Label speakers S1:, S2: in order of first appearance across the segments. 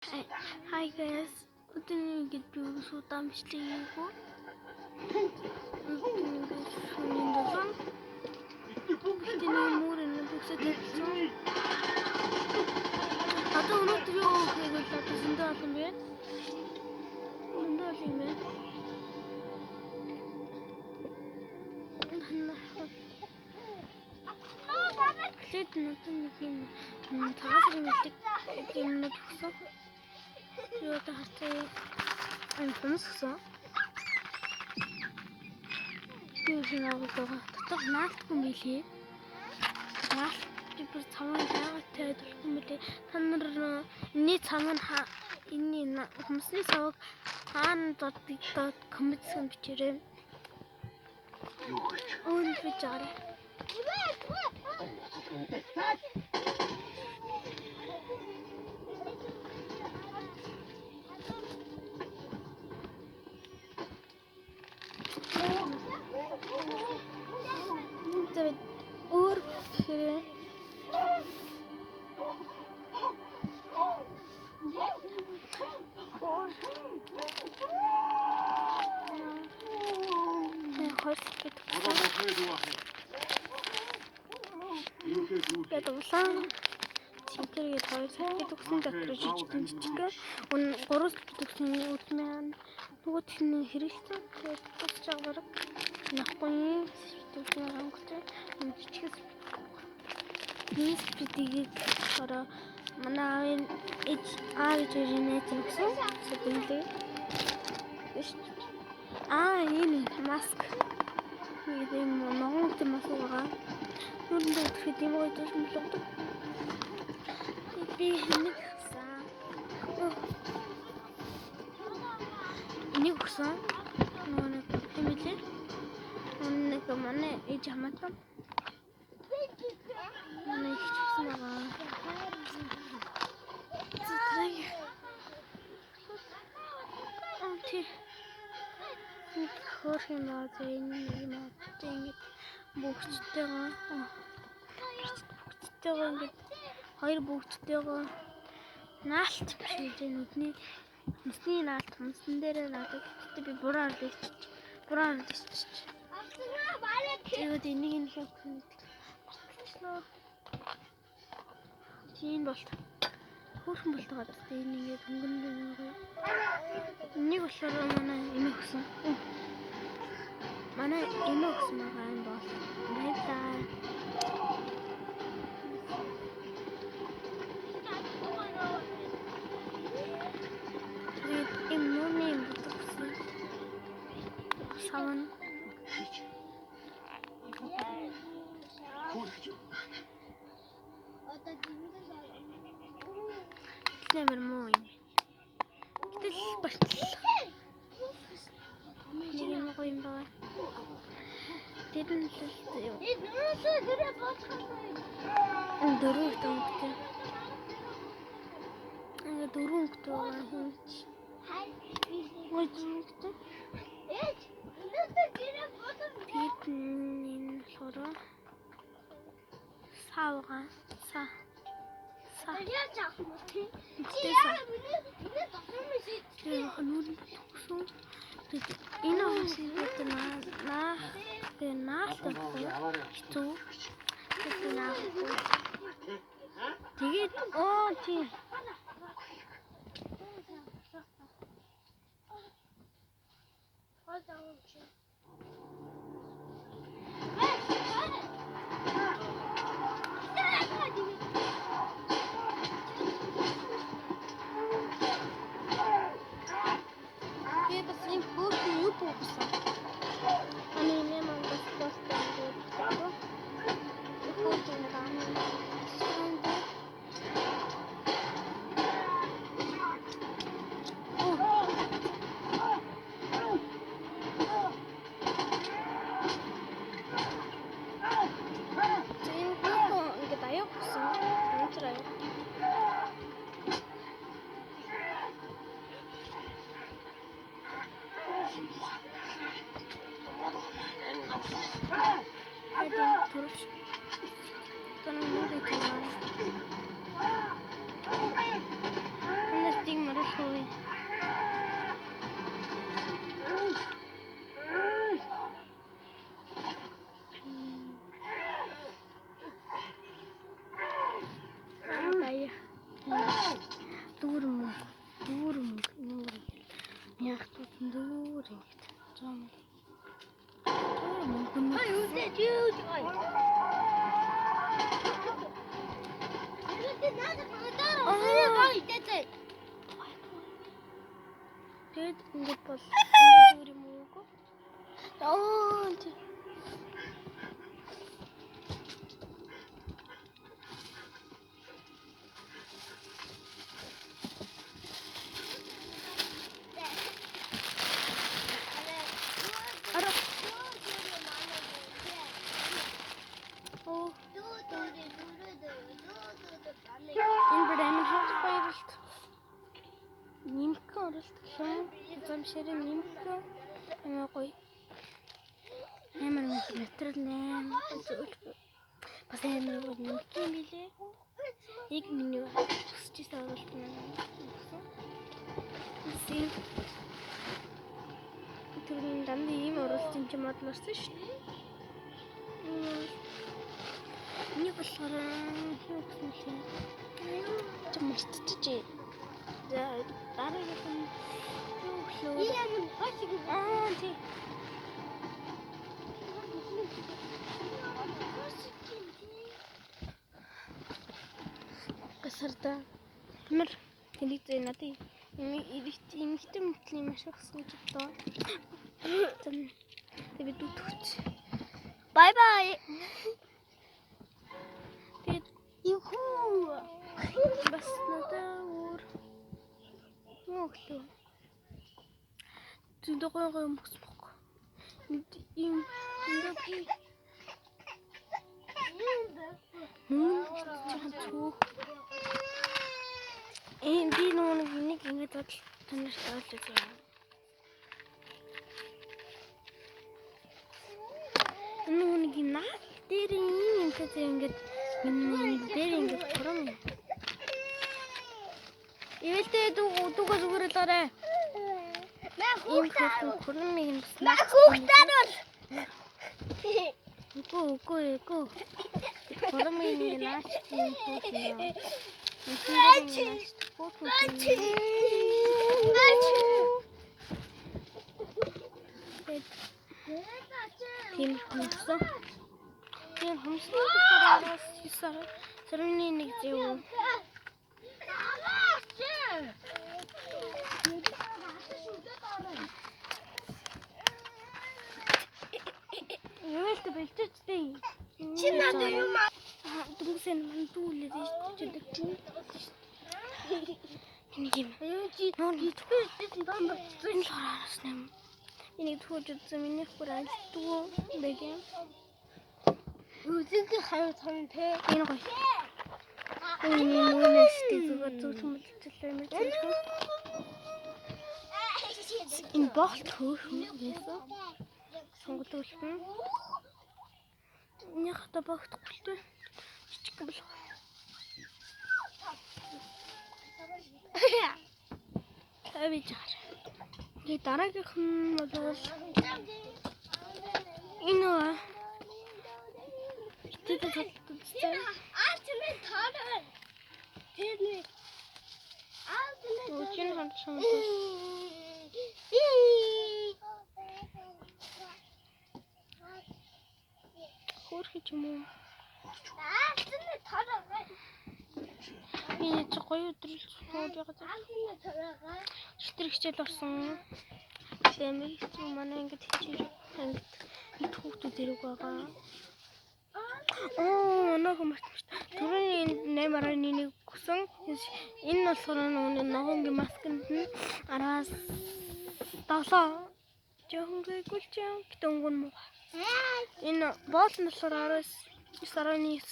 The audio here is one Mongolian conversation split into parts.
S1: Hi guys, өдний ингэж би удаан бичлэгийг өдний дасан бидний мөрөнд бүгсэд тавьсан. Одоо өнөөдөр юу хийх вэ? Одоо зөндөө олон байна. Зөндөө олон юм байна. Тэгэд нэг юм тагаас нэг юм өгсөн. Юу та хацаа ам сонссон. Юу шинаагаа дотор наалтгүй мэлээ. Наалт бүр цаван хаагатай төлхөн мэлээ. Та нар энэ цав нь энэ хүмүүсний цавыг хаана дот комментсэн бичээрэй. Өөнд бич арай. Тэгээд өөр хэрэг Ятуулсан чигээр хоёр цагт төгсөн доктор жижигэн жижигэн өн 3 төгсөн үдмэн нөгөө тийм хэрэгэлсэн тусч байгаа нахгүй төгсөн хангалттай жижигэн нийс бидгийг ороо манай аавын ээжийн төгсөн сэбэлээ энэ маск ийм монгол маск байгаа нүрэндээ идэхэд юм гоё зүйл болдог. Би нэг хасан. Энийг өгсөн. Нэг хэмэлээ. Нэг манай ээж хамаатан. Манай их чигсэн байгаа. Зэтрэг. Анти. Хөр юм аа энэ юм аа ингэ бүгдтэйгээ ингэж хоёр бүгдтэйгээ наалт биш үү нүдний наалт хүнсэн дээрээ надад би бураар дэвчиж. Тэгээд энийг нь хэлчихлээ. Тийм болт. Хөөрхөн болтойгоо тэгээд энийг хөнгөн. Энийг болохоор манай эмээ өгсөн. Манай эмээ өгсөн байгаа юм бол. Баярлалаа. Саван Нэмэр муу юм. Гэтэл болтол. Нэг юм гоё юм байна. Тэрэн л юу. Нөөсөө гэрээ бодох юм. Дөрөв томтой. Дөрөв томтой хөөч. Ой зүгтэй. Тэрний хороо савга са яаж авах юм бэ? Энэ хүмүүсийг наалтаа хэцүү. Тэгээд тийм Тэгэд ингэж бол ингэж өөр юм уу? Энэ брэмен хавц баярлалт. Нимх оролт гэлээ. Замширын нимх амаа гоё. Ямар материал нэм. Бас амар гоё нимх юм билээ. Яг миний хүсчихсэн оролт маань. Түрүүн дандаа ийм оролт юм чи модлоорсон шүү дээ. Нэг болохоор юу гэсэн юм чи мартчихжээ. За дараагийн юм юу хэлээ. Тий. Гасарда мэр тэлэг зэ надад эмэгтэй мөтлийн маш их гэсэн ч доо. Тэгээд дутгч. Бай бай. Тэгээд юхуу. Бас надаа өөр мөглөө. Зүндэгой мөсмөх. Ийм зүндэг. Чахан цөөх. Би нэг ингэж бодол танаас таалж байгаа. Нэг наа дээр юм гэдэг ингэж дээр ингэж хором. Ивэлтэй дүүгээ зүгээрэлээрээ. Хүүхдүүд хөрмийг нь бас хүүхдүүд бол. Үгүй. Хөрмийг нь наач юм хүүхдээ. Тийм хүмүүс. Тийм хүмүүсийн тухайраас сарны нэг зөв. Юуэлтэй бэлтээчтэй. Чи надад юм аа. Дүнсэн мандуулээд ичдэг чинь. Энийг юм. Нон итгэж дандаа зэн хараас нэм. Энийг түүж үзсэн миний бүр альтгүй бэгэ. Үзэнх хавь том те. Энэ гоё. Үнэс зүгээр зүгтэн мэдчихлээ юм чинь. Энэ болт хөөх юм байсан. Сонголтын. Няхта багтахгүй. Чичиг болох. Тавиж байгаа. Гэ дараагийнх нь бол энэ тэтгэж үзсэн. Альтмент таараа. Тэрний альтмент үчин хандсан. Хөрхич юм уу? Альтмент таараа. Энэ ч гоё өдрөл сууд байгаа. Альтмент таараа. Шитрэг хичээл орсон. Тэмээ чи манай ингэж хичээж ангид хүүхдүүд зэрэг байгаа. Нэг мартчихсан. Түрүүний 8.1 гүсэн. Энэ болохоор ногоонгийн маскнд нь 10-7 жоохон гүйгүүлчихэв. Гэтэ өнгөн муу. Энэ боол нь болохоор 9.9.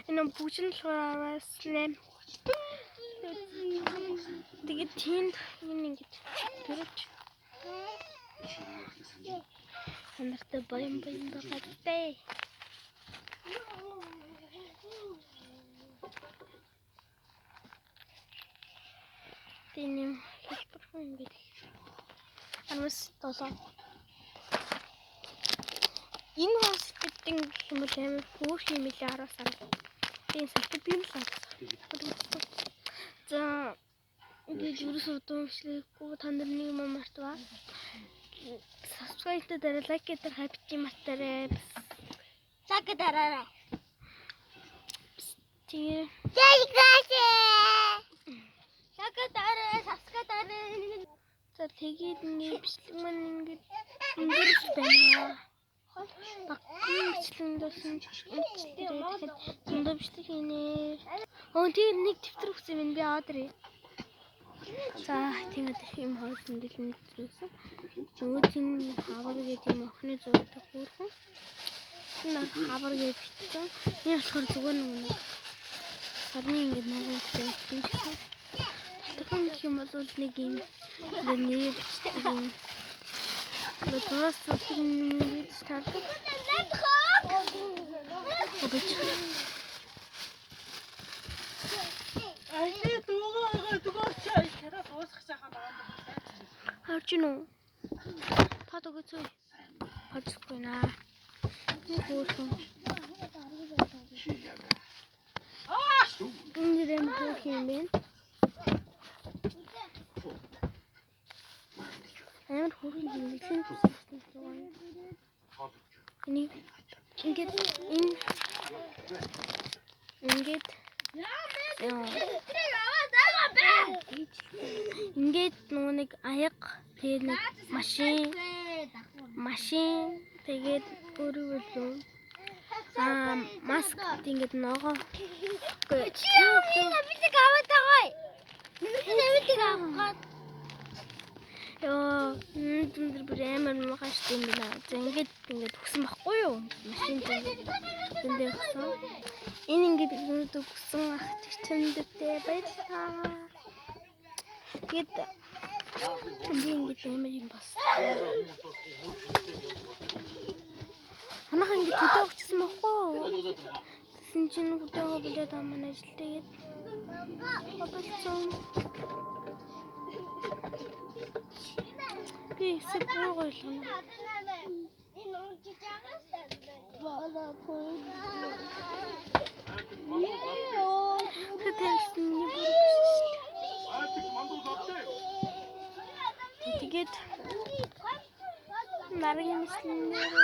S1: Энэ бүгж нь болохоор 8. Тэгээд тэнд энэ ингэж төрөж. Ханартай баян байгаа дээ. Тэнэм хэлбэр юм бид. Амс тоосоо. Энэ хос гэдэг юм бол амар хөөх юм или араасаа. Тийм салтад юм л аа. За би юусоо дуушлахгүй та нар нэг юм мартваа. Subscribe дээр лайк гэдэг хайпти матараа Цаг дараарай. Тэгээ. За тэгээд ингээд бичлэг маань ингээд өнгөрч байна. Багын бичлэг дсэн тэгээд зөндөө бичлэг хийнэ. Тэгээд нэг дэвтэр өгсөн юм би ордер. За тэгээд юм хойсон дэлгэн зүсэн. Өөдийн хавар гэдэг юм охины зурдаг хөөрхөн. Энэ хавар гэж бичсэн. Энэ болохоор зүгээр нэг сарны ингээд ногоон гэсэн чинь. Тэгвэл гэх юм бол нэг юм нэр бичдэг юм. Бодос тийм старт. Арчино. Патогоцой. Патскойна. Нөхөрхөн. Эндрэм хөх юм бэ? Амар хөрхөн юм лсэн. Энийг ингээд ингээд нөгөө нэг аяг тэгээд нэг машин тэгээд өөрөөр маск ингээд ногоо намитэг аваад байгаа. Намитэг аваад өндөр бүр амар махаш тийм байна. За ингээд өгсөн байхгүй юу? Машин дээр өгсөн. Энэ ингээд өндөр өгсөн ах чичэндтэй байлаа. Тэгээд ингээд амар юм бас. Манайхан ингээд төдөө өгсөн байхгүй юу? Тэсэн чинь хөдөө болоод аман ажил тэгээд бодсон. Би сэпрэг ойлгоно. Энэ унжиж байгаас бала поо. Тэгээд нарийн мэслэнээр